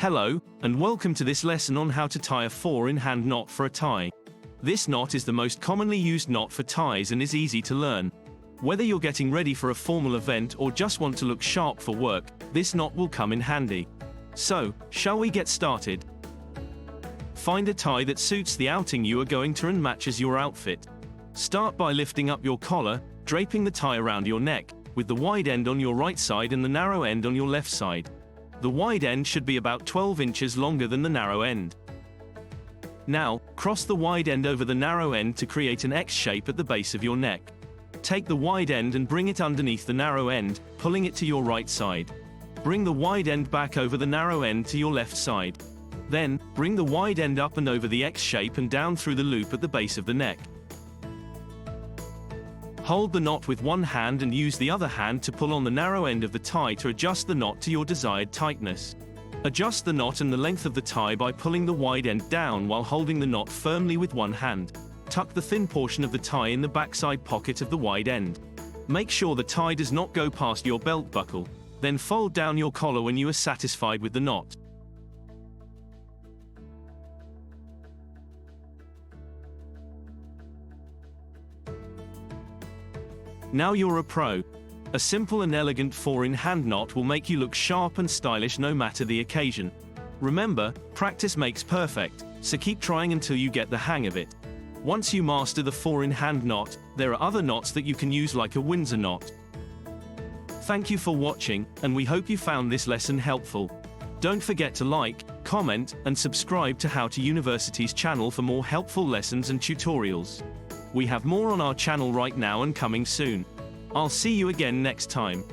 Hello, and welcome to this lesson on how to tie a 4-in-hand knot for a tie. This knot is the most commonly used knot for ties and is easy to learn. Whether you're getting ready for a formal event or just want to look sharp for work, this knot will come in handy. So, shall we get started? Find a tie that suits the outing you are going to and matches your outfit. Start by lifting up your collar, draping the tie around your neck, with the wide end on your right side and the narrow end on your left side. The wide end should be about 12 inches longer than the narrow end. Now, cross the wide end over the narrow end to create an X shape at the base of your neck. Take the wide end and bring it underneath the narrow end, pulling it to your right side. Bring the wide end back over the narrow end to your left side. Then, bring the wide end up and over the X shape and down through the loop at the base of the neck. Hold the knot with one hand and use the other hand to pull on the narrow end of the tie to adjust the knot to your desired tightness. Adjust the knot and the length of the tie by pulling the wide end down while holding the knot firmly with one hand. Tuck the thin portion of the tie in the backside pocket of the wide end. Make sure the tie does not go past your belt buckle. Then fold down your collar when you are satisfied with the knot. Now you're a pro. A simple and elegant 4-in-hand knot will make you look sharp and stylish no matter the occasion. Remember, practice makes perfect, so keep trying until you get the hang of it. Once you master the 4-in-hand knot, there are other knots that you can use like a Windsor knot. Thank you for watching, and we hope you found this lesson helpful. Don't forget to like, comment, and subscribe to How to University's channel for more helpful lessons and tutorials. We have more on our channel right now and coming soon. I'll see you again next time.